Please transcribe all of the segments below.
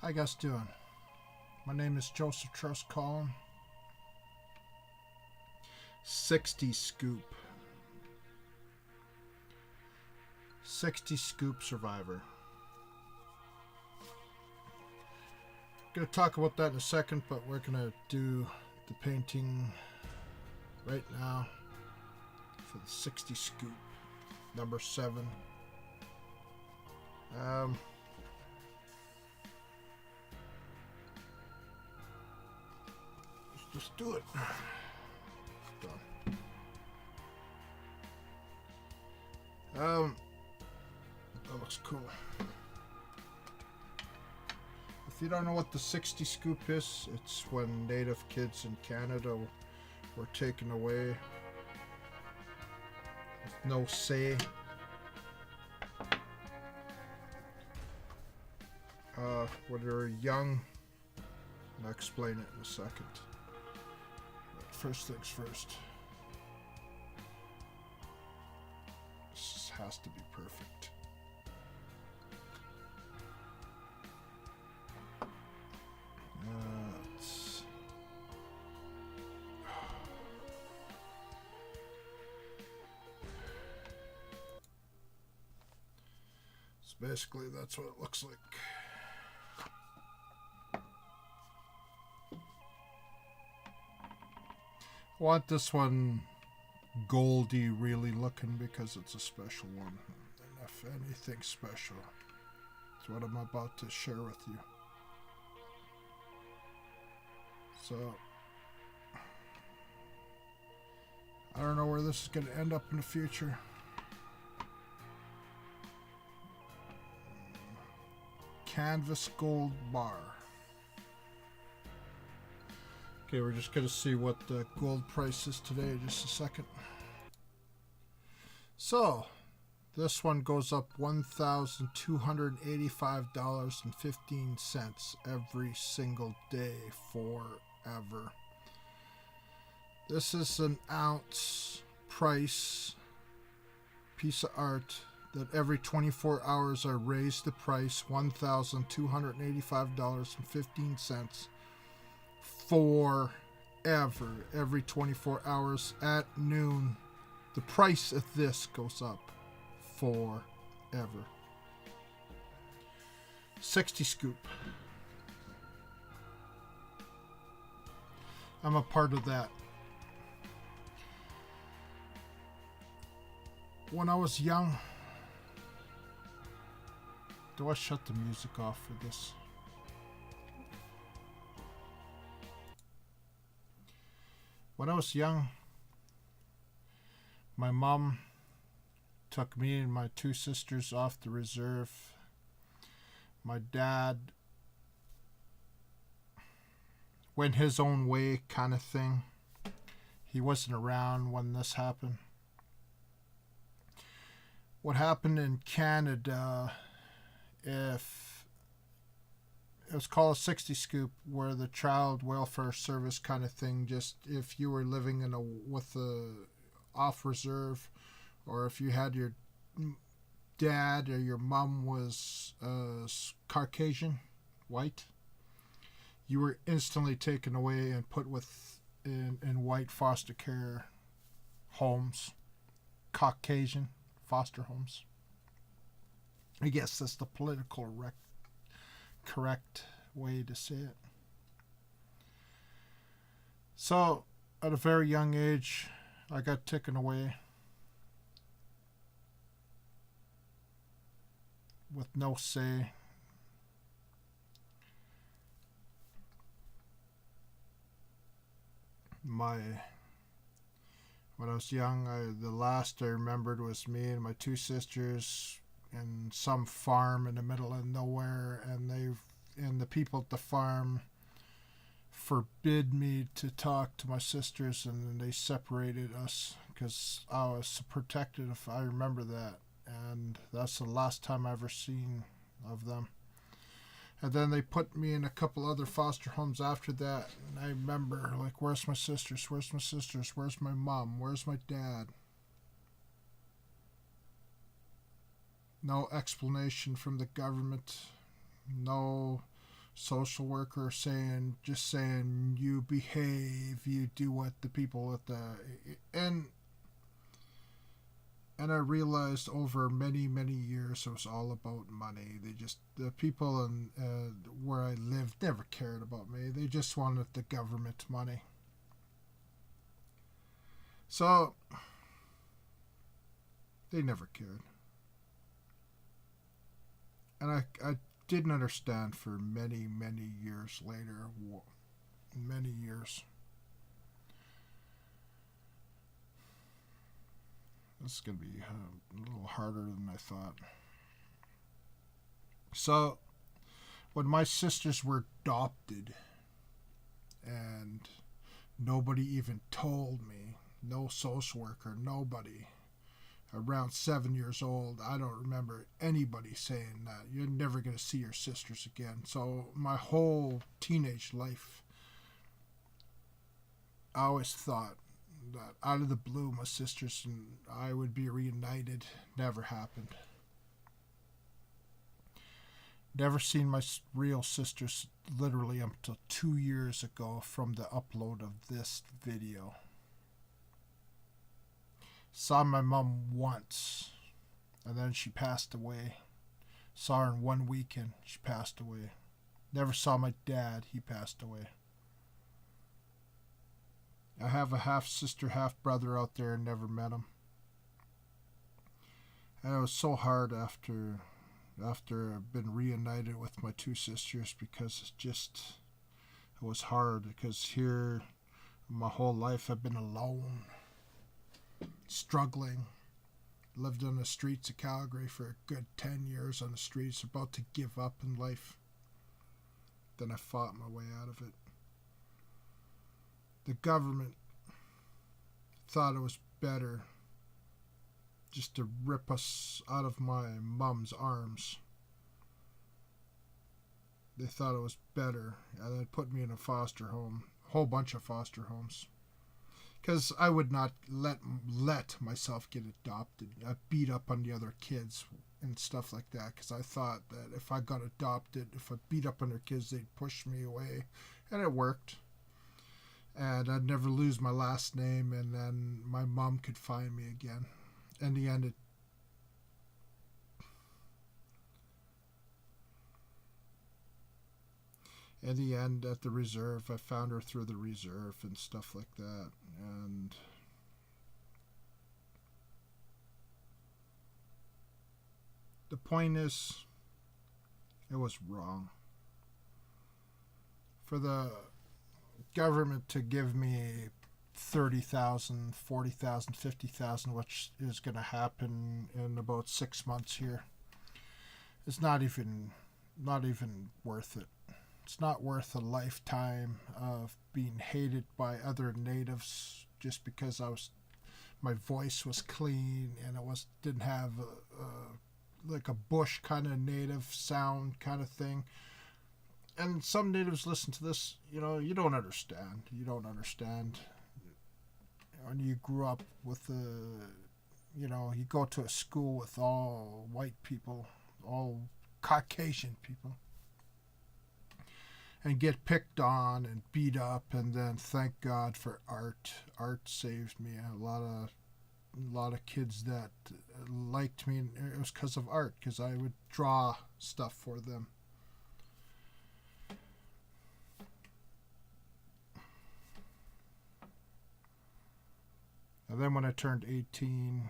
How you guys doing? My name is Joseph Charles Colin. 60 Scoop. 60 Scoop Survivor. Gonna talk about that in a second, but we're gonna do the painting right now for the 60 Scoop number 7. Let's just do it. Done. That looks cool. If you don't know what the 60 Scoop is, it's when Native kids in Canada were taken away with no say. When they were young, I'll explain it in a second. But first things first. This has to be perfect. So basically, that's what it looks like. I want this one goldy really looking because it's a special one. And if anything special, it's what I'm about to share with you. So, I don't know where this is going to end up in the future. Canvas gold bar. Okay, we're just going to see what the gold price is today. Just a second. So, this one goes up $1,285.15 every single day forever. This is an ounce price piece of art that every 24 hours I raise the price $1,285.15 forever. Every 24 hours at noon, the price of this goes up forever. 60 Scoop. I'm a part of that. When I was young, do I shut the music off for this? When I was young, my mom took me and my 2 sisters off the reserve. My dad went his own way kind of thing. He wasn't around when this happened. What happened in Canada, if it was called a 60 Scoop, where the child welfare service kind of thing, just if you were living in with a off reserve, or if you had your dad or your mom was Caucasian, white, you were instantly taken away and put in white foster care homes, Caucasian foster homes. I guess that's the political correct way to say it. So, at a very young age, I got taken away with no say. When I was young, the last I remembered was me and my 2 sisters in some farm in the middle of nowhere, and the people at the farm forbid me to talk to my sisters, and they separated us because I was protected, if I remember that. And that's the last time I ever seen of them. And then they put me in a couple other foster homes after that. And I remember, like, where's my sisters? Where's my sisters? Where's my mom? Where's my dad? No explanation from the government. No social worker just saying you behave, you do what the people at the and I realized over many years it was all about money. The people in where I lived never cared about me. They just wanted the government money. So they never cared. And I didn't understand for many years later. Many years. This is going to be a little harder than I thought. So, when my sisters were adopted, and nobody even told me, no social worker, nobody, around 7 years old, I don't remember anybody saying that. You're never going to see your sisters again. So, my whole teenage life, I always thought that out of the blue, my sisters and I would be reunited. Never happened. Never seen my real sisters literally until 2 years ago from the upload of this video. Saw my mom once, and then she passed away. Saw her in one weekend, she passed away. Never saw my dad, he passed away. I have a half-sister, half-brother out there and never met him. And it was so hard after I've been reunited with my two sisters, because it was hard, because here my whole life I've been alone, struggling, lived on the streets of Calgary for a good 10 years on the streets, about to give up in life. Then I fought my way out of it. The government thought it was better just to rip us out of my mom's arms. They thought it was better, and they put me in a foster home, a whole bunch of foster homes, because I would not let myself get adopted. I beat up on the other kids and stuff like that, because I thought that if I got adopted, if I beat up on their kids, they'd push me away, and it worked. And I'd never lose my last name, and then my mom could find me again. In the end, at the reserve, I found her through the reserve and stuff like that. And the point is, it was wrong. For the government to give me 30,000, 40,000, 50,000, which is going to happen in about 6 months here, it's not even worth it. It's not worth a lifetime of being hated by other natives just because my voice was clean and didn't have like a bush kind of native sound kind of thing. And some natives listen to this, you don't understand. You don't understand. When you grew up with you go to a school with all white people, all Caucasian people, and get picked on and beat up, and then thank God for art. Art saved me. A lot of kids that liked me, and it was because of art, because I would draw stuff for them. And then when I turned 18,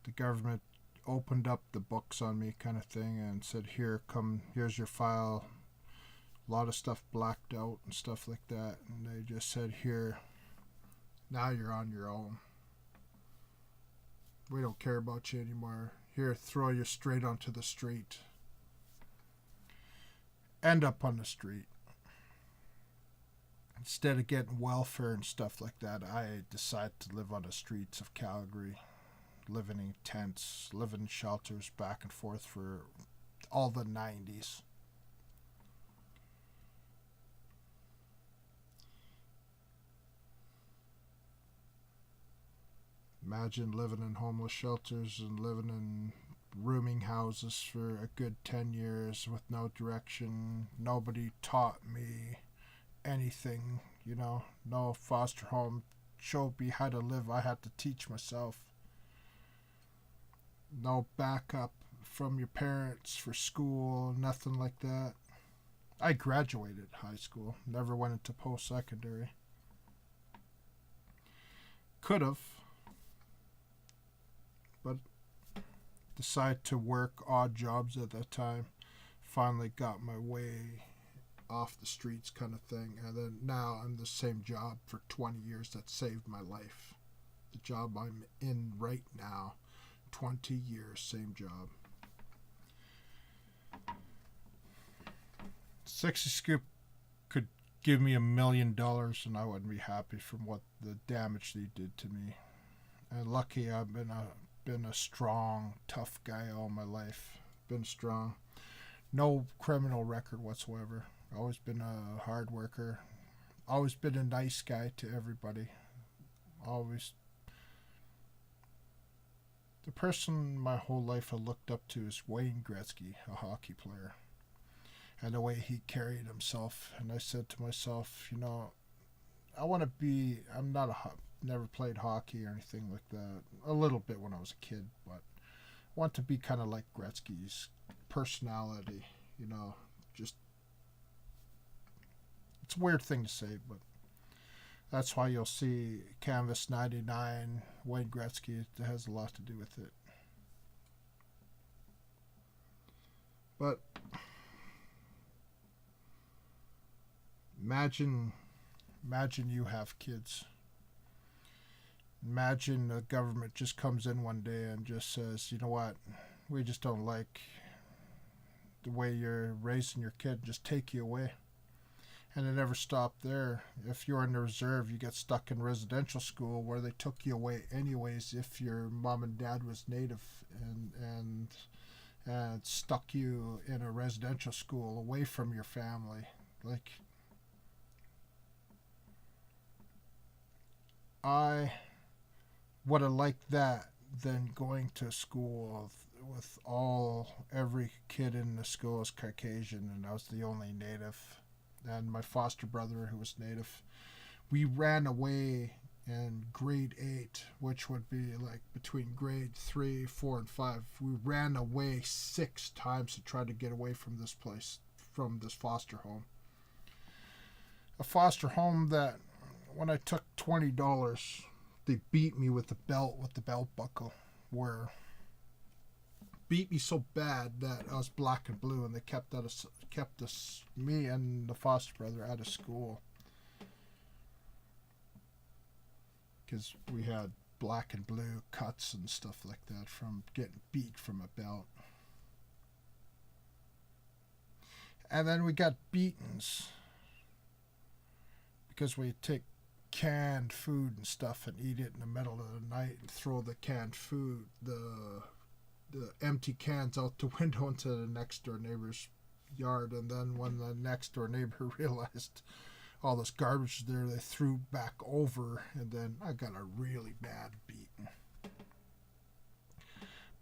the government opened up the books on me kind of thing and said, here's your file. A lot of stuff blacked out and stuff like that. And they just said, here, now you're on your own. We don't care about you anymore. Here, throw you straight onto the street. End up on the street. Instead of getting welfare and stuff like that, I decided to live on the streets of Calgary, living in tents, living in shelters back and forth for all the 90s. Imagine living in homeless shelters and living in rooming houses for a good 10 years with no direction. Nobody taught me anything, no foster home showed me how to live. I had to teach myself. No backup from your parents for school, nothing like that. I graduated high school, never went into post-secondary. Could have, but decided to work odd jobs at that time. Finally got my way off the streets kind of thing, and then now I'm the same job for 20 years that saved my life. The job I'm in right now, 20 years, same job. 60 Scoop could give me $1 million and I wouldn't be happy from what the damage they did to me. And lucky I've been a strong, tough guy all my life. Been strong. No criminal record whatsoever. Always been a hard worker. Always been a nice guy to everybody. Always. The person my whole life I looked up to is Wayne Gretzky, a hockey player. And the way he carried himself. And I said to myself, I want to be, never played hockey or anything like that. A little bit when I was a kid, but I want to be kind of like Gretzky's personality, just, it's a weird thing to say, but that's why you'll see Canvas 99, Wayne Gretzky, it has a lot to do with it. But imagine you have kids. Imagine the government just comes in one day and just says, you know what, we just don't like the way you're raising your kid, just take you away. And it never stopped there. If you're in the reserve, you get stuck in residential school where they took you away anyways if your mom and dad was native and stuck you in a residential school away from your family. Like, I would have liked that than going to school with every kid in the school is Caucasian and I was the only native. And my foster brother who was native. We ran away in grade 8, which would be like between grade 3, 4, and 5. We ran away 6 times to try to get away from this place, from this foster home. A foster home that when I took $20, they beat me with the belt buckle, where beat me so bad that I was black and blue, and they kept me and the foster brother out of school because we had black and blue cuts and stuff like that from getting beat from a belt. And then we got beatings because we take canned food and stuff and eat it in the middle of the night and throw the canned food, the empty cans out the window into the next door neighbor's yard. And then when the next door neighbor realized all this garbage there, they threw back over, and then I got a really bad beating.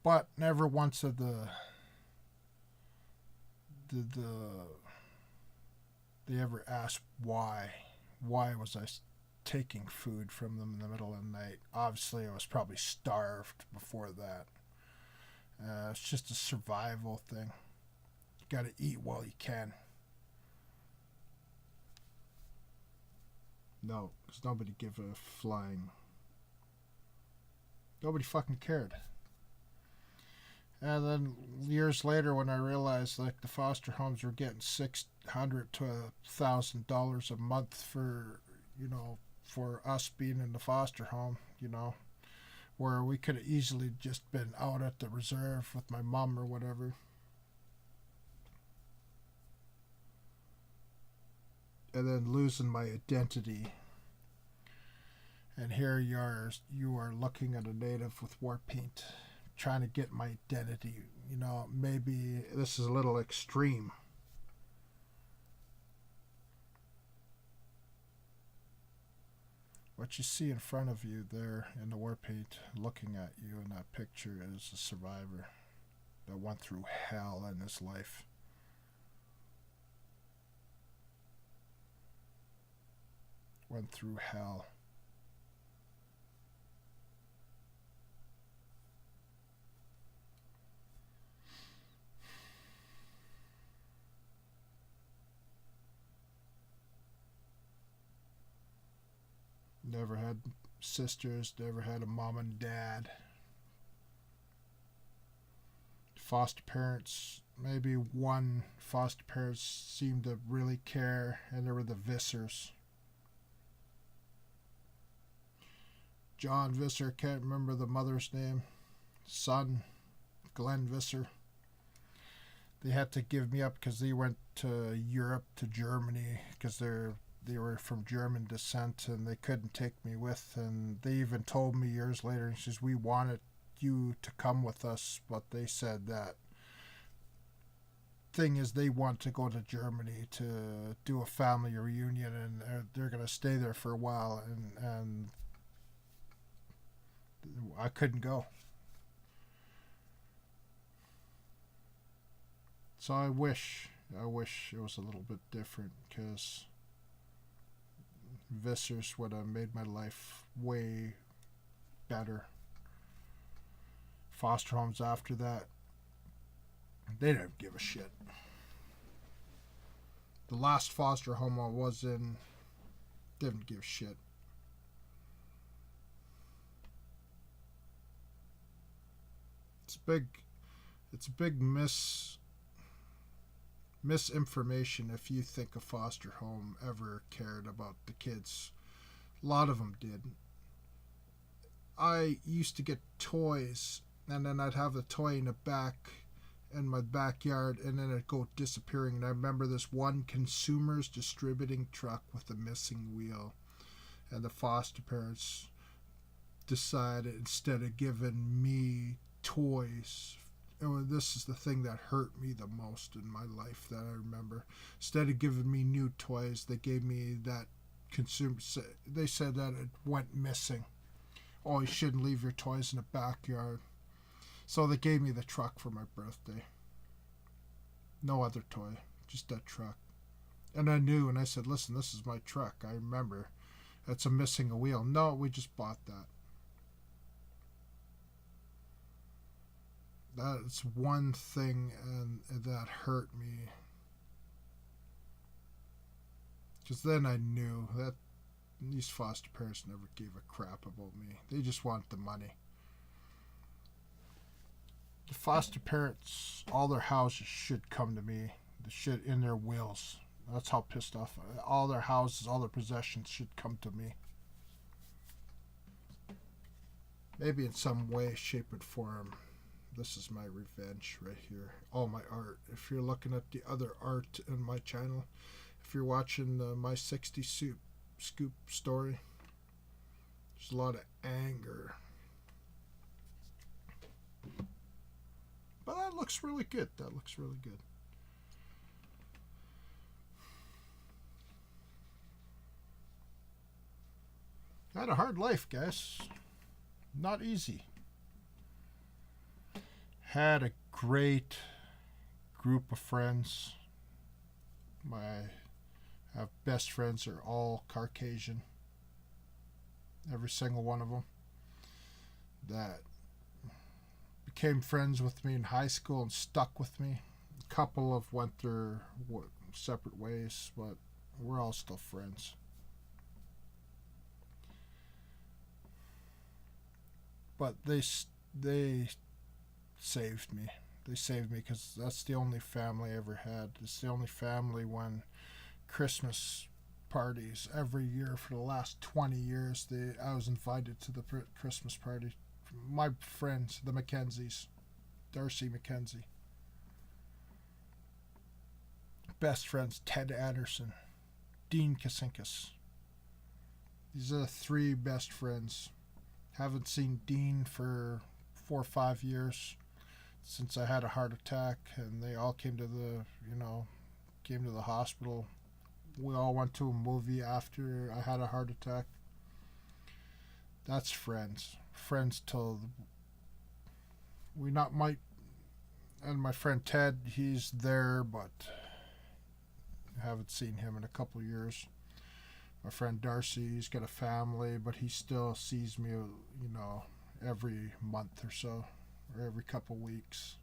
But never once did they ever ask why was I taking food from them in the middle of the night. Obviously I was probably starved before that. It's just a survival thing. You gotta eat while you can. No, because nobody gave a flying. Nobody fucking cared. And then years later, when I realized like the foster homes were getting $600 to $1,000 a month for us being in the foster home, where we could have easily just been out at the reserve with my mom or whatever. And then losing my identity. And here you are looking at a native with Warpaint, trying to get my identity. Maybe this is a little extreme. What you see in front of you there in the Warpaint looking at you in that picture is a survivor. that went through hell in his life. Went through hell. Never had sisters, never had a mom and dad. Foster parents, maybe one foster parent seemed to really care, and they were the Vissers. John Visser, can't remember the mother's name. Son, Glenn Visser. They had to give me up because they went to Europe, to Germany, because they were from German descent, and they couldn't take me with. And they even told me years later, and says, we wanted you to come with us, but they said that thing is they want to go to Germany to do a family reunion, and they're going to stay there for a while, and I couldn't go. So I wish it was a little bit different, because Vissers would have made my life way better. Foster homes after that, they didn't give a shit. The last foster home I was in didn't give a shit. It's a big misinformation if you think a foster home ever cared about the kids. A lot of them did. I used to get toys, and then I'd have the toy in my backyard, and then it'd go disappearing. And I remember this one Consumers distributing truck with a missing wheel, and the foster parents decided, instead of giving me toys, this is the thing that hurt me the most in my life that I remember. Instead of giving me new toys, they gave me that they said that it went missing. Oh, you shouldn't leave your toys in the backyard. So they gave me the truck for my birthday. No other toy, just that truck. And I knew, and I said, listen, this is my truck. I remember. It's missing a wheel. No, we just bought that. That's one thing and that hurt me. Because then I knew that these foster parents never gave a crap about me. They just want the money. The foster parents, all their houses should come to me. The shit in their wills. That's how pissed off. All their houses, all their possessions should come to me. Maybe in some way, shape, and form. This is my revenge right here. All my art. If you're looking at the other art in my channel, if you're watching my 60's scoop story, there's a lot of anger. But that looks really good. That looks really good. I had a hard life, guys. Not easy. Had a great group of friends. My best friends are all Caucasian. Every single one of them. That became friends with me in high school and stuck with me. A couple of went their separate ways, but we're all still friends. But they saved me. They saved me because that's the only family I ever had. It's the only family when Christmas parties every year for the last 20 years. I was invited to the Christmas party. My friends, the Mackenzies, Darcy Mackenzie. Best friends, Ted Anderson, Dean Kasinkas. These are the three best friends. Haven't seen Dean for 4 or 5 years since I had a heart attack, and they all came to the hospital. We all went to a movie after I had a heart attack. That's friends. Friends till we might And my friend Ted, he's there, but I haven't seen him in a couple of years. My friend Darcy, he's got a family, but he still sees me, every month or so, or every couple of weeks.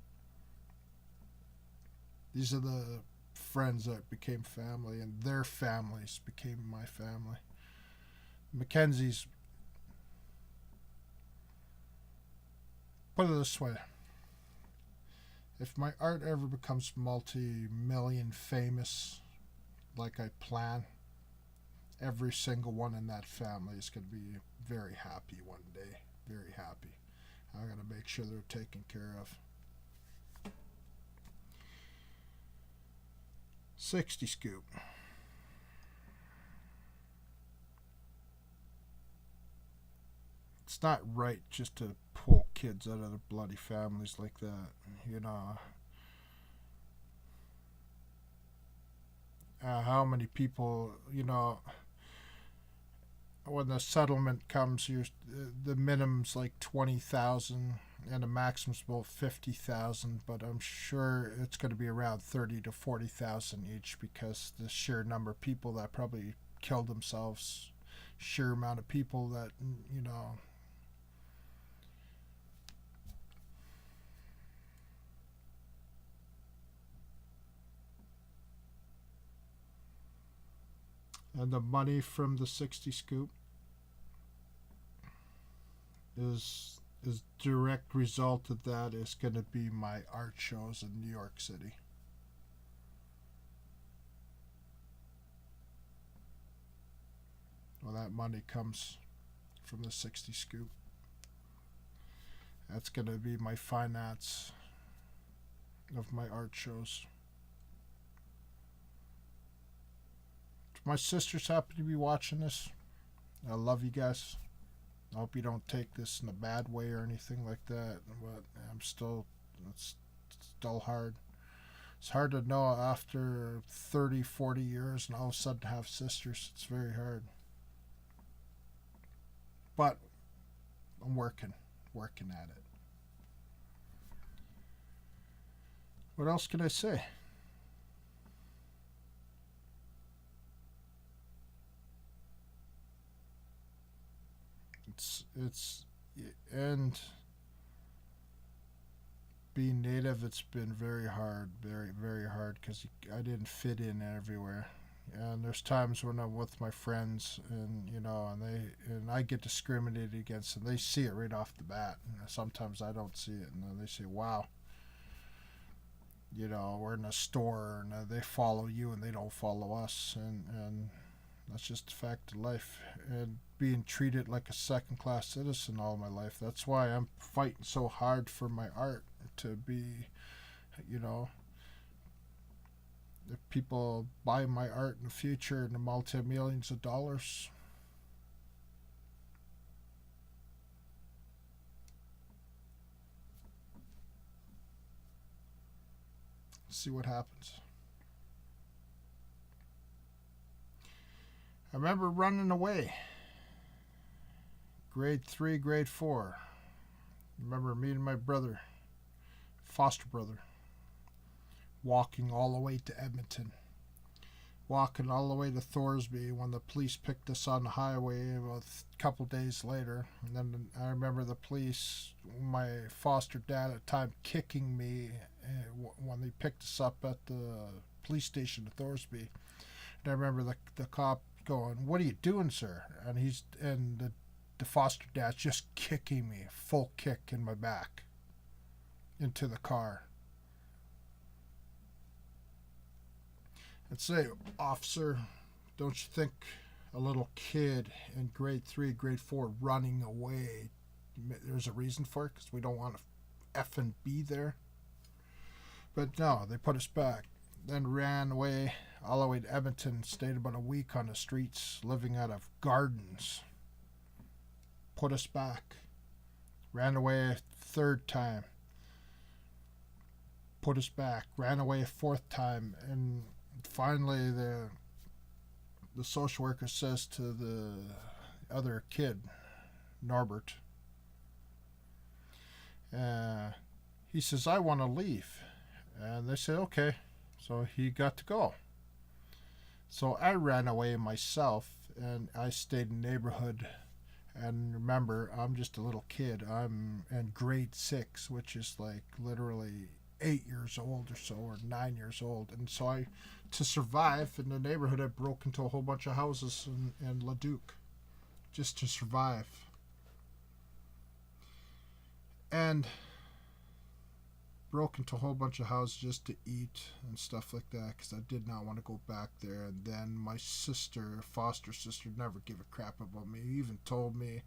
These are the friends that became family, and their families became my family. Mackenzie's, put it this way, if my art ever becomes multi-million famous like I plan, every single one in that family is going to be very happy one day. Very happy. I'm going to make sure they're taken care of. 60 scoop. It's not right just to pull kids out of their bloody families like that, how many people, when the settlement comes, the minimum's like 20,000 and the maximum's about 50,000, but I'm sure it's going to be around 30 to 40,000 each, because the sheer number of people that probably killed themselves, sheer amount of people that, and the money from the 60 scoop is direct result of that is going to be my art shows in New York City. Well, that money comes from the 60 scoop. That's going to be my finance of my art shows. If my sisters happen to be watching this, I love you guys. I hope you don't take this in a bad way or anything like that, but it's still hard. It's hard to know after 30, 40 years and all of a sudden have sisters. It's very hard. But I'm working at it. What else can I say? And being native, it's been very hard, very, very hard, because I didn't fit in everywhere. And there's times when I'm with my friends, and and I get discriminated against, and they see it right off the bat. And sometimes I don't see it, and then they say, "Wow, we're in a store, and they follow you, and they don't follow us," and that's just a fact of life. And being treated like a second-class citizen all my life. That's why I'm fighting so hard for my art to be, if people buy my art in the future in the multi-millions of dollars, see what happens. I remember running away. Grade 3, grade 4. I remember me and my brother, foster brother, walking all the way to Edmonton. Walking all the way to Thorsby when the police picked us on the highway about a couple days later. And then I remember the police, my foster dad at the time, kicking me when they picked us up at the police station at Thorsby. And I remember the cop going, "What are you doing, sir?" And the foster dad's just kicking me, full kick in my back, into the car. I'd say, "Officer, don't you think a little kid in grade 3, grade 4 running away, there's a reason for it, because we don't want to effing be there?" But no, they put us back. Then ran away all the way to Edmonton, stayed about a week on the streets, living out of gardens. Put us back. Ran away a third time. Put us back. Ran away a fourth time. And finally the social worker says to the other kid, Norbert, he says, "I want to leave." And they said, okay. So he got to go. So I ran away myself, and I stayed in the neighborhood. And remember, I'm just a little kid. I'm in grade 6, which is like literally 8 years old or so, or 9 years old. And so to survive in the neighborhood, I broke into a whole bunch of houses in Leduc just to survive. And broke into a whole bunch of houses just to eat and stuff like that, because I did not want to go back there. And then my sister, foster sister, never gave a crap about me. He even told me,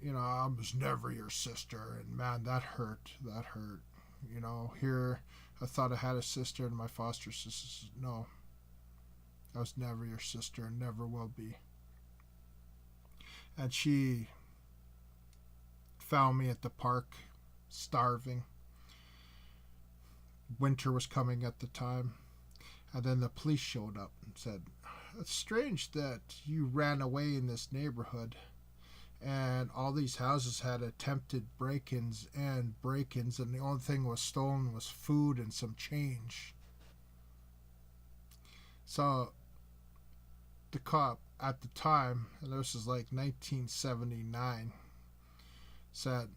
I was never your sister. And man, that hurt. Here I thought I had a sister, and my foster sister said, no, I was never your sister and never will be. And she found me at the park, starving. Winter was coming at the time. And then the police showed up and said, it's strange that you ran away in this neighborhood, and all these houses had attempted break-ins, and the only thing was stolen was food and some change. So the cop at the time, and this is like 1979, said,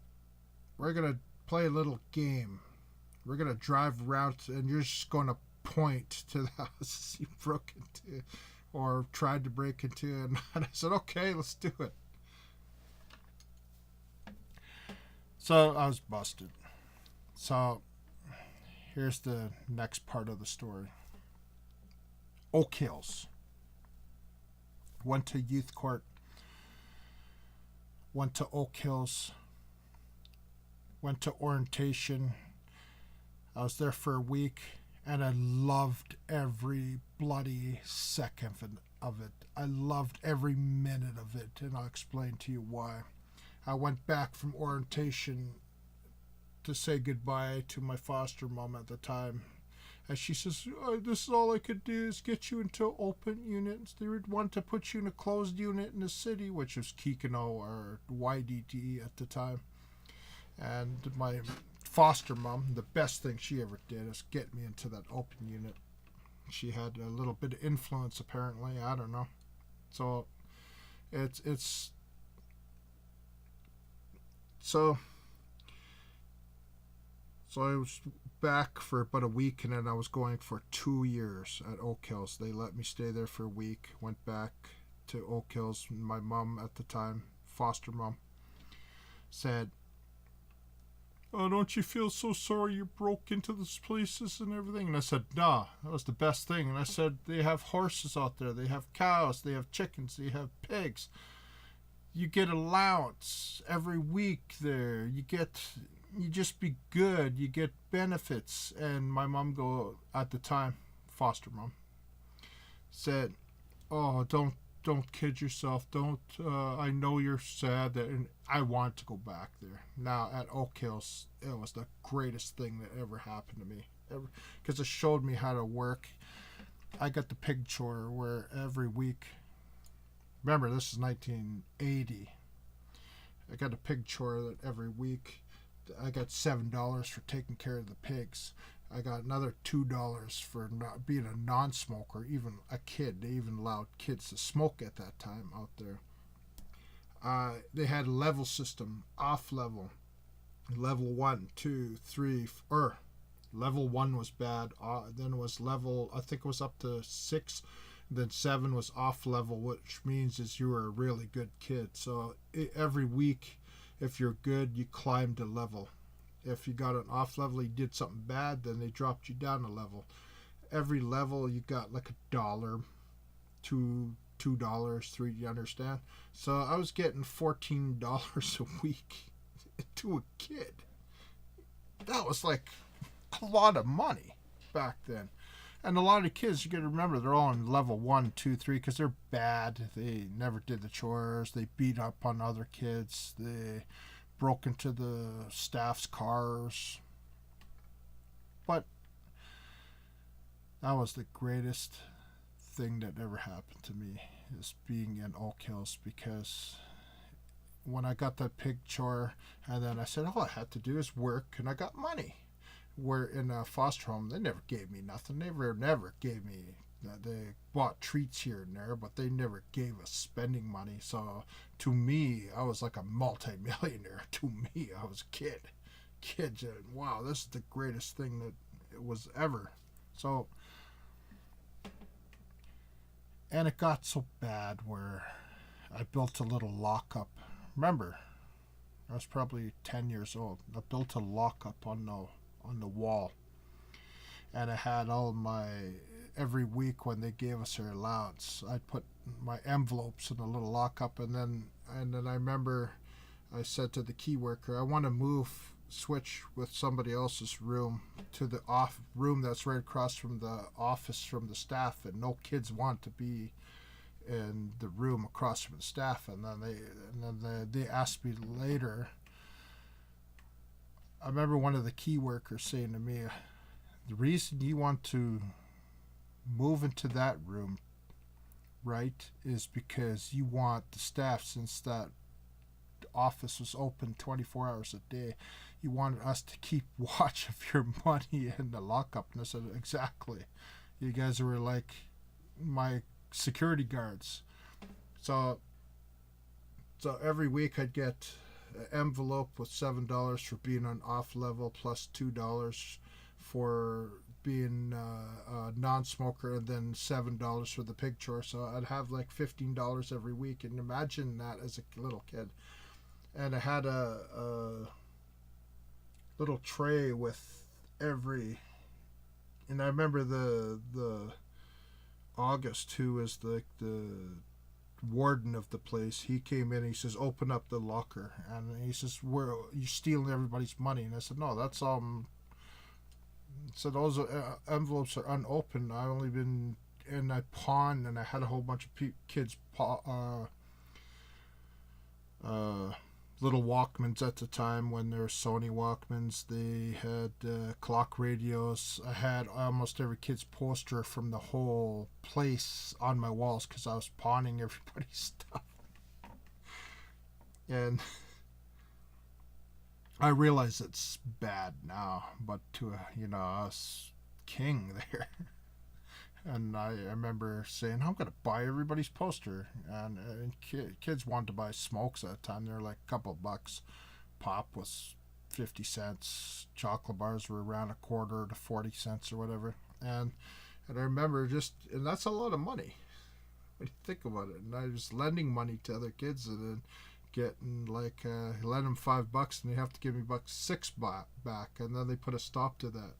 we're going to play a little game. We're going to drive around, and you're just going to point to the houses you broke into or tried to break into. And I said, okay, let's do it. So I was busted. So here's the next part of the story. Oak Hills. Went to youth court. Went to Oak Hills. Went to orientation. I was there for a week, and I loved every bloody second of it. I loved every minute of it, and I'll explain to you why. I went back from orientation to say goodbye to my foster mom at the time. And she says, this is all I could do is get you into open units. They would want to put you in a closed unit in the city, which was Kikino or YDT at the time. And my foster mom, the best thing she ever did is get me into that open unit. She had a little bit of influence, apparently. I don't know. So So I was back for about a week, and then I was going for 2 years at Oak Hills. They let me stay there for a week. Went back to Oak Hills. My mom at the time, foster mom, said, oh, don't you feel so sorry you broke into these places and everything? And I said, nah, that was the best thing. And I said, they have horses out there. They have cows. They have chickens. They have pigs. You get allowance every week there. You just be good. You get benefits. And my mom at the time, foster mom, said, oh, don't kid yourself. I know you're sad and I want to go back there. Now at Oak Hills, it was the greatest thing that ever happened to me, because it showed me how to work. I got the pig chore where every week, remember this is 1980, I got a pig chore that every week I got $7 for taking care of the pigs. I got another $2 for not being a non-smoker, even a kid. They even allowed kids to smoke at that time out there. They had a level system, off level, level 1, 2, 3, or level 1 was bad. Then it was level, I think it was up to 6. Then 7 was off level, which means is you were a really good kid. So every week, if you're good, you climbed a level. If you got an off level, you did something bad, then they dropped you down a level. Every level, you got like $1, $2, $3, you understand? So I was getting $14 a week to a kid. That was like a lot of money back then. And a lot of kids, you got to remember, they're all in level 1, 2, 3 because they're bad. They never did the chores. They beat up on other kids. They broke into the staff's cars. But that was the greatest thing that ever happened to me, is being in Oak Hills, because when I got that pig chore, and then I said, all I had to do is work, and I got money. were in a foster home. They never gave me nothing. They never gave me. They bought treats here and there, but they never gave us spending money. So to me, I was like a multi-millionaire. To me, I was a kid. And wow, this is the greatest thing that it was ever. So, and it got so bad where I built a little lockup. Remember, I was probably 10 years old. I built a lockup on the wall, and I had all my, every week when they gave us our allowance, I'd put my envelopes in a little lockup, and then I remember I said to the key worker, I want to switch with somebody else's room to the off room that's right across from the office from the staff, and no kids want to be in the room across from the staff. And then they asked me later. I remember one of the key workers saying to me, the reason you want to move into that room, right, is because you want the staff, since that office was open 24 hours a day, you wanted us to keep watch of your money in the lockup. And I said, exactly. You guys were like my security guards. So every week I'd get an envelope with $7 for being on off level, plus $2 for being a non-smoker, and then $7 for the pig chore. So I'd have like $15 every week, and imagine that as a little kid. And I had a little tray with every, and I remember the August, who was the warden of the place, he came in, he says, open up the locker, and he says, where you're stealing everybody's money. And I said, no, that's so those envelopes are unopened. I only been, and I pawned, and I had a whole bunch of kids little Walkmans at the time, when there were Sony Walkmans. They had clock radios. I had almost every kid's poster from the whole place on my walls because I was pawning everybody's stuff. And I realize it's bad now, but to us king there. And I remember saying, I'm going to buy everybody's poster. And kids wanted to buy smokes at the time. They were like a couple of bucks. Pop was 50 cents. Chocolate bars were around a quarter to 40 cents or whatever. And I remember and that's a lot of money when you think about it. And I was lending money to other kids, and then getting like, lend them $5 and they have to give me $6 back. And then they put a stop to that.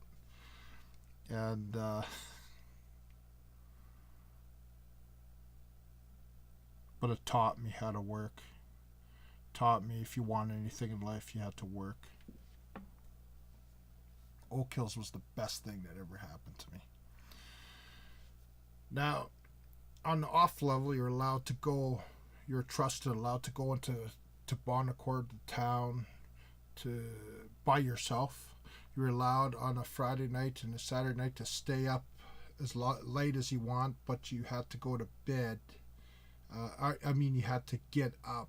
And, but it taught me how to work. Taught me if you want anything in life, you had to work. Oak Hills was the best thing that ever happened to me. Now, on the off level, you're allowed to go, you're trusted, allowed to go into Bon Accord, the town, by yourself. You're allowed on a Friday night and a Saturday night to stay up as late as you want, but you had to go to bed. I mean, you had to get up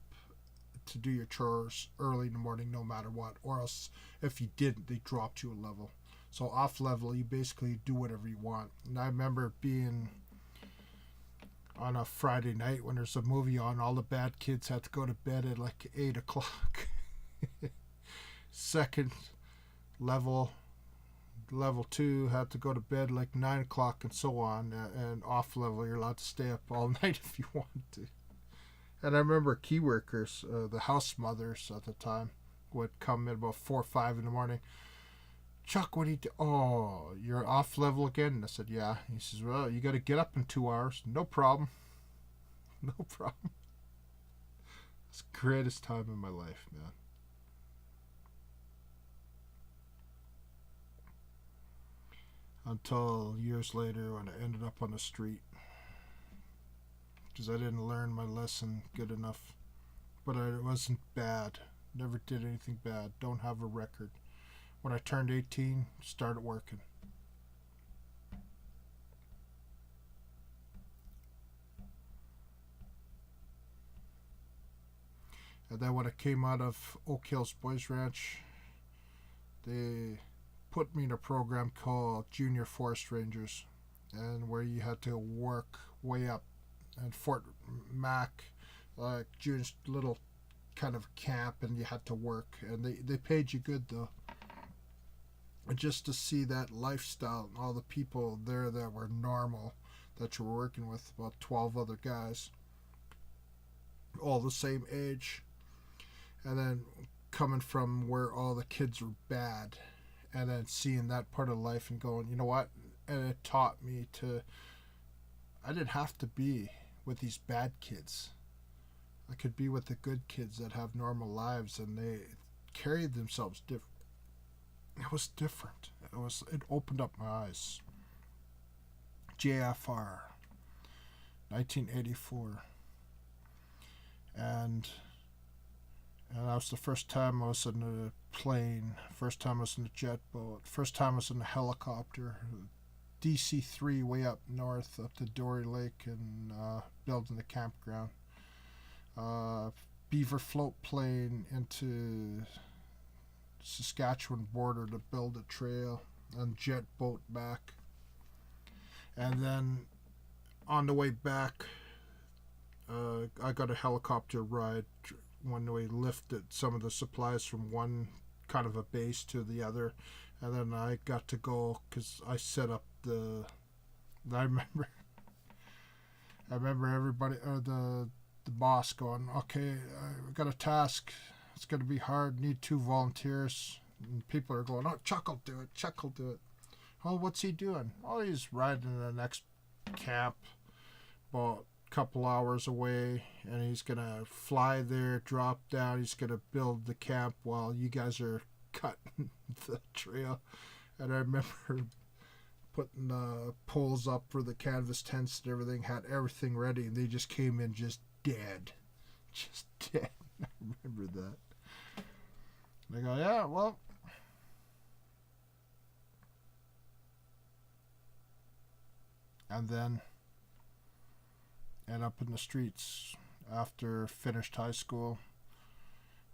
to do your chores early in the morning, no matter what, or else if you didn't, they dropped you a level. So off level, you basically do whatever you want. And I remember being on a Friday night when there's a movie on, all the bad kids had to go to bed at like 8 o'clock. Second level 2 had to go to bed like 9 o'clock, and so on. And off level, you're allowed to stay up all night if you want to. And I remember key workers, the house mothers at the time, would come in about 4 or 5 in the morning. Chuck, what do you do? Oh, you're off level again? And I said, yeah. He says, well, you got to get up in 2 hours. No problem. No problem. It's the greatest time in my life, man. Until years later when I ended up on the street, because I didn't learn my lesson good enough. But it wasn't bad. Never did anything bad. Don't have a record. When I turned 18, started working. And then when I came out of Oak Hills Boys Ranch, they put me in a program called Junior Forest Rangers, and where you had to work way up. And Fort Mac, like Junior's little kind of camp, and you had to work, and they paid you good though. And just to see that lifestyle and all the people there that were normal that you were working with, about 12 other guys, all the same age, and then coming from where all the kids were bad, and then seeing that part of life and going, you know what? And it taught me to, I didn't have to be with these bad kids. I could be with the good kids that have normal lives, and they carried themselves different. It was different. It opened up my eyes. JFR, 1984, and that was the first time I was in a plane, first time I was in a jet boat, first time I was in a helicopter, DC-3 way up north, up to Dory Lake, and building the campground. Beaver float plane into Saskatchewan border to build a trail, and jet boat back. And then on the way back, I got a helicopter ride when we lifted some of the supplies from one kind of a base to the other, and then I got to go because I set up I remember everybody, the boss going, okay, I got a task. It's going to be hard. Need 2 volunteers. And people are going, oh, Chuck will do it. Chuck will do it. Oh, what's he doing? Oh, he's riding to the next camp about a couple hours away, and he's going to fly there, drop down. He's going to build the camp while you guys are cutting the trail. And I remember putting the poles up for the canvas tents and everything, had everything ready, and they just came in just dead. Just dead. I remember that. They go, yeah, well, and then end up in the streets after finished high school,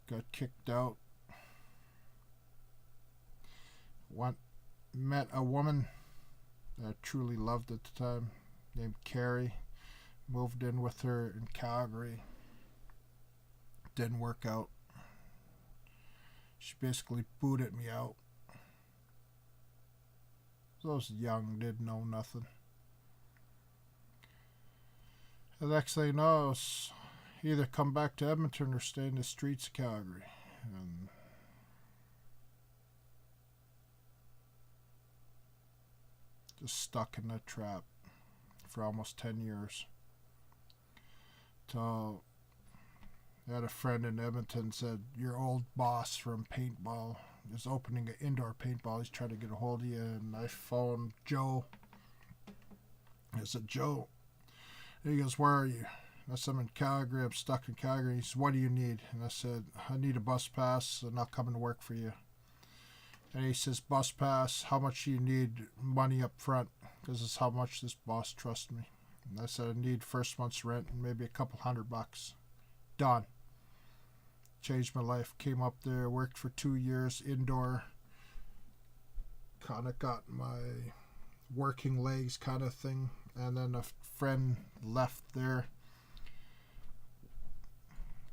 got kicked out, met a woman that I truly loved at the time, named Carrie, moved in with her in Calgary. Didn't work out. She basically booted me out. I was young, didn't know nothing. The next thing you know, is either come back to Edmonton or stay in the streets of Calgary. And just stuck in that trap for almost 10 years. Till I had a friend in Edmonton said, your old boss from paintball is opening an indoor paintball. He's trying to get a hold of you. And I phoned Joe. I said, Joe. And he goes, where are you? And I said, I'm in Calgary. I'm stuck in Calgary. He said, what do you need? And I said, I need a bus pass and I'll come and work for you. And he says, bus pass, how much do you need money up front? Because it's how much this boss trusts me. And I said, I need first month's rent and maybe a couple $100. Done. Changed my life. Came up there, worked for 2 years indoor. Kind of got my working legs kind of thing. And then a friend left there.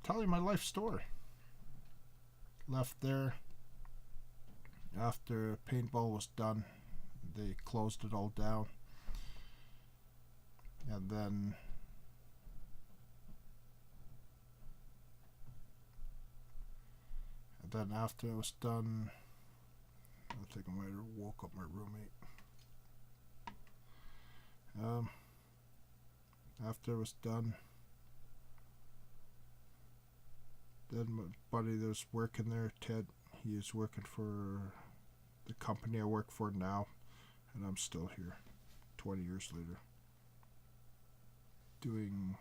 Tell you my life story. Left there. After paintball was done, they closed it all down. And then after it was done, I think I might have woke up my roommate. After it was done, then my buddy that was working there, Ted, he is working for the company I work for now, and I'm still here 20 years later doing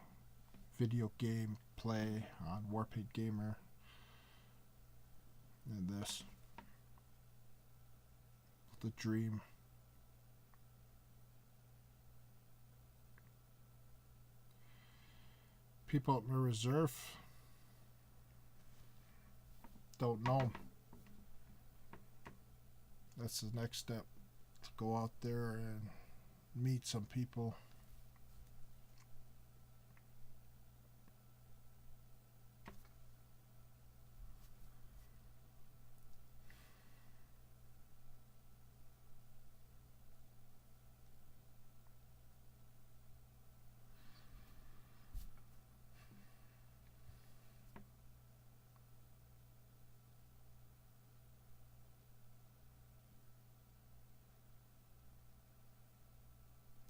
video game play on Warpaint Gamer and this. The dream. People at my reserve don't know. That's the next step. To go out there and meet some people.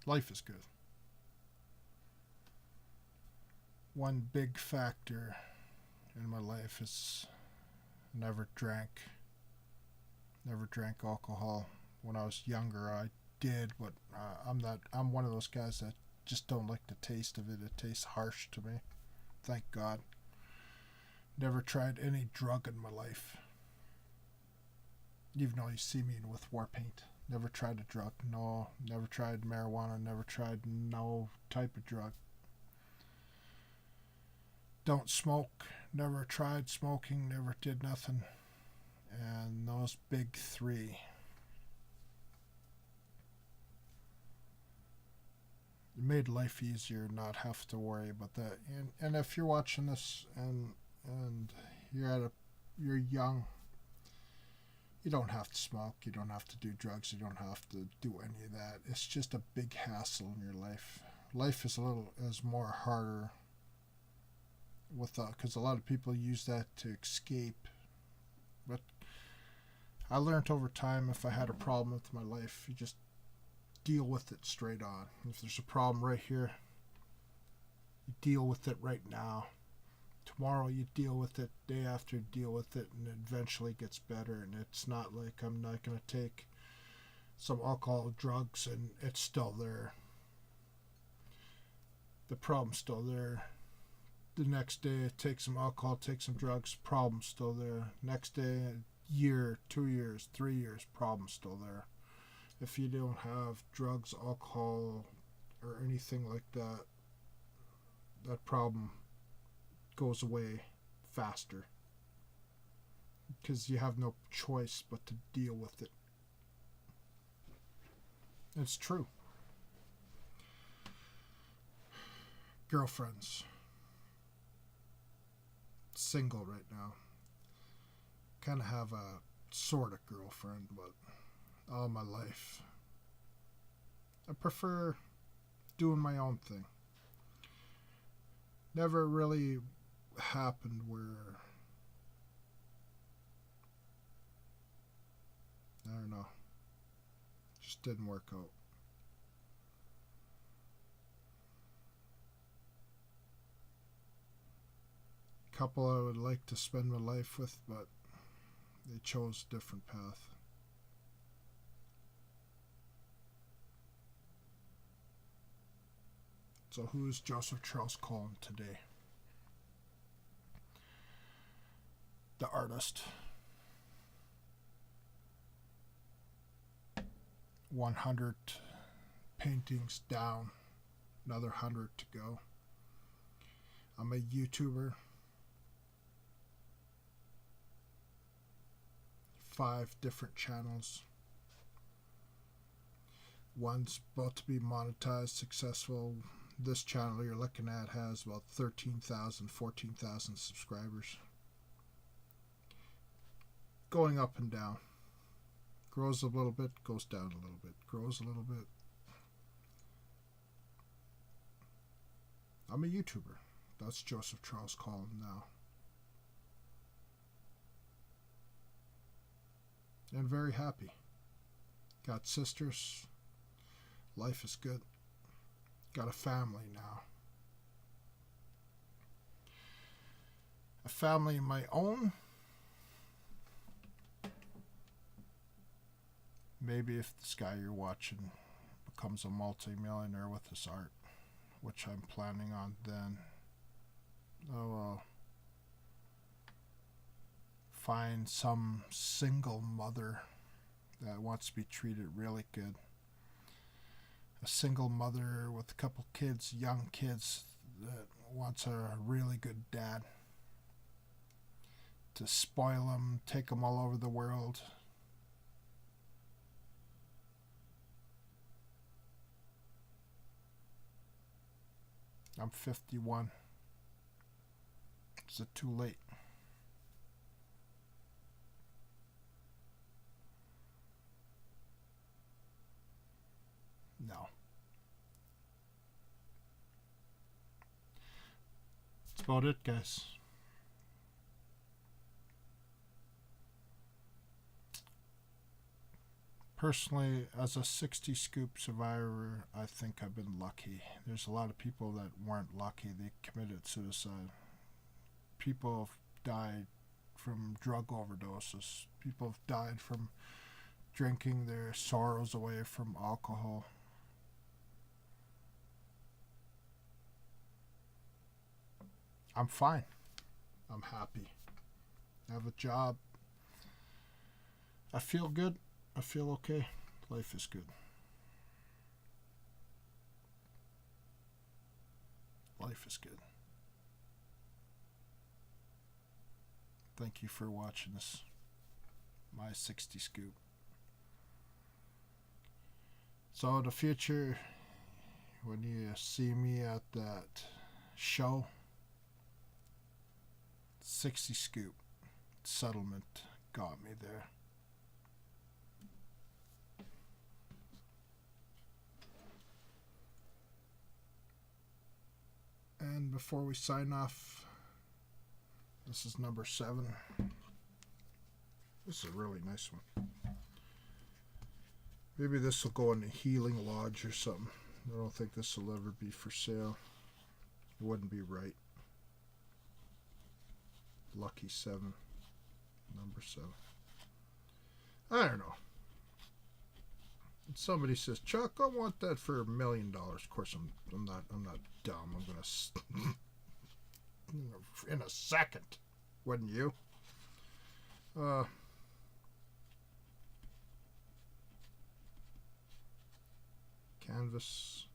Life is good. One big factor in my life is never drank alcohol. When I was younger, I did, but I'm one of those guys that just don't like the taste of it. It tastes harsh to me. Thank God. Never tried any drug in my life. Even though you see me with Warpaint. Never tried a drug. No, never tried marijuana. Never tried no type of drug. Don't smoke. Never tried smoking. Never did nothing. And those big three. It made life easier, not have to worry about that. And if you're watching this and you're young, you don't have to smoke, you don't have to do drugs, you don't have to do any of that. It's just a big hassle in your life. Life is more harder because a lot of people use that to escape. But I learned over time, if I had a problem with my life, you just deal with it straight on. If there's a problem right here, you deal with it right now. Tomorrow you deal with it, day after you deal with it, and it eventually gets better. And it's not like I'm not going to take some alcohol or drugs and it's still there. The problem's still there. The next day, take some alcohol, take some drugs, problem's still there. Next day, year, 2 years, 3 years, problem's still there. If you don't have drugs, alcohol, or anything like that, that problem goes away faster because you have no choice but to deal with it. It's true. Girlfriends. Single right now. Kind of have a sort of girlfriend, but all my life I prefer doing my own thing. Never really happened where, I don't know, just didn't work out. Couple I would like to spend my life with, but they chose a different path. So who's Joseph Charles Colin today? The artist. 100 paintings down, another 100 to go. I'm a YouTuber. 5 different channels. One's about to be monetized, successful. This channel you're looking at has about 13,000, 14,000 subscribers. Going up and down. Grows a little bit, goes down a little bit, grows a little bit. I'm a YouTuber. That's Joseph Charles Colin now. And very happy. Got sisters. Life is good. Got a family now. A family of my own. Maybe if this guy you're watching becomes a multi-millionaire with his art, which I'm planning on, then I'll find some single mother that wants to be treated really good. A single mother with a couple kids, young kids, that wants a really good dad to spoil them, take them all over the world, I'm 51. Is it too late? No. That's about it, guys. Personally, as a 60 scoop survivor, I think I've been lucky. There's a lot of people that weren't lucky. They committed suicide. People have died from drug overdoses. People have died from drinking their sorrows away from alcohol. I'm fine. I'm happy. I have a job. I feel good. I feel okay. Life is good. Life is good. Thank you for watching this. My 60 scoop. So in the future, when you see me at that show, 60 scoop settlement got me there. And before we sign off, this is number 7. This is a really nice one. Maybe this will go in the Healing Lodge or something. I don't think this will ever be for sale. It wouldn't be right. Lucky 7. Number 7. I don't know. Somebody says, Chuck, I want that for $1 million. Of course, I'm not dumb. I'm gonna in a second, wouldn't you? Canvas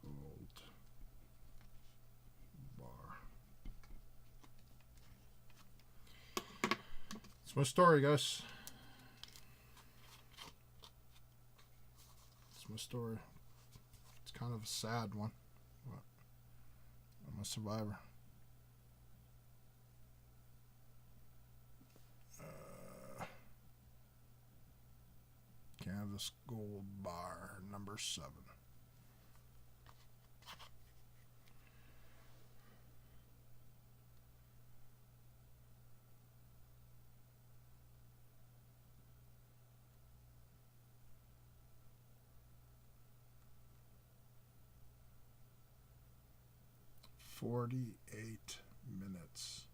gold bar. That's my story, guys. My story. It's kind of a sad one, but I'm a survivor. Canvas gold bar number 7. "48 minutes.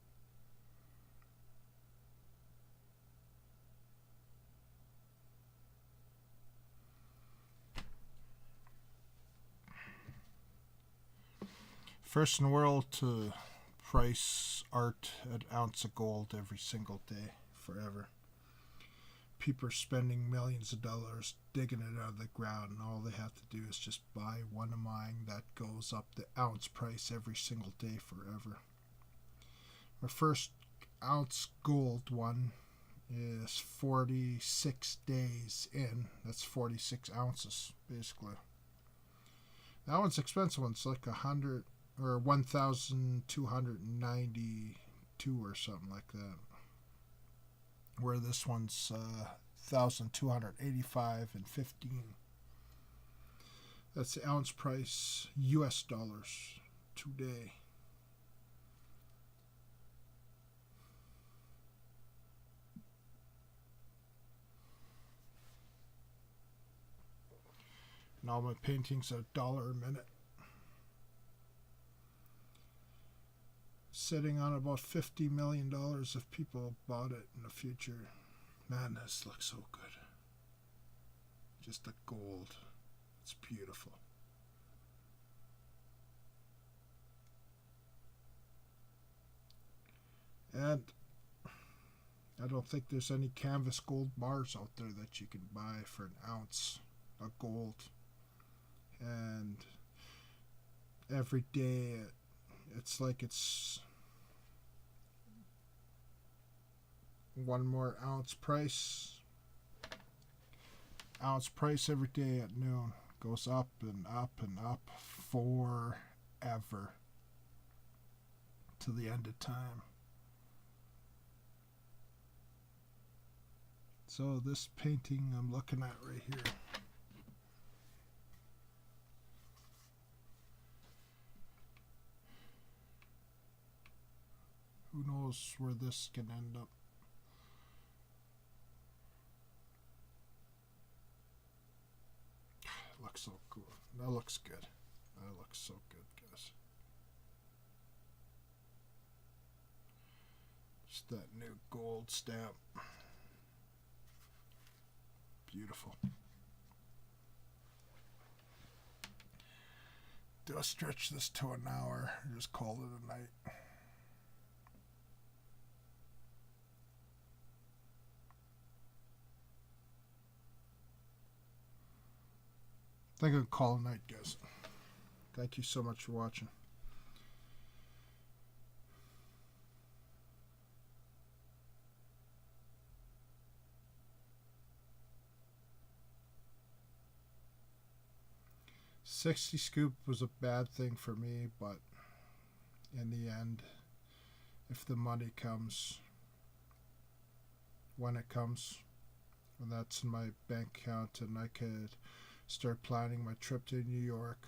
First in the world to price art at ounce of gold every single day, forever. People are spending millions of dollars digging it out of the ground, and all they have to do is just buy one of mine that goes up the ounce price every single day forever. My first ounce gold one is 46 days in. That's 46 ounces, basically. That one's expensive. It's like 100 or 1,292 or something like that. Where this one's 1,285 and 15. That's the ounce price, US dollars, today. And all my paintings are $1 a minute. Sitting on about $50 million if people bought it in the future. Man, this looks so good. Just the gold. It's beautiful. And I don't think there's any canvas gold bars out there that you can buy for an ounce of gold. And every day it's like it's one more ounce price every day at noon. Goes up and up and up forever to the end of time. So this painting I'm looking at right here, who knows where this can end up. It looks so cool. That looks good. That looks so good, guys. Just that new gold stamp. Beautiful. Do I stretch this to an hour or just call it a night? I think I'll call it a night, guys. Thank you so much for watching. $60 scoop was a bad thing for me, but in the end, if the money comes, when it comes, when that's in my bank account and I could start planning my trip to New York,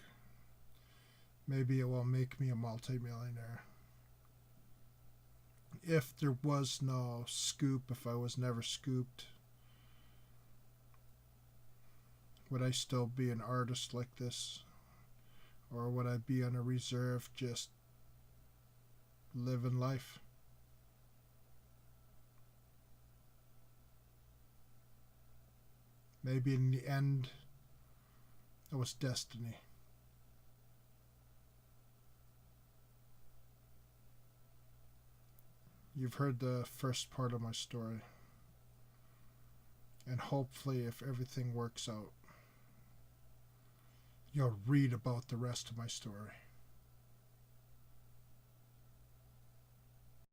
maybe it will make me a multi-millionaire. If there was no scoop, if I was never scooped, would I still be an artist like this? Or would I be on a reserve just living life? Maybe in the end, it was destiny. You've heard the first part of my story. And hopefully, if everything works out, you'll read about the rest of my story.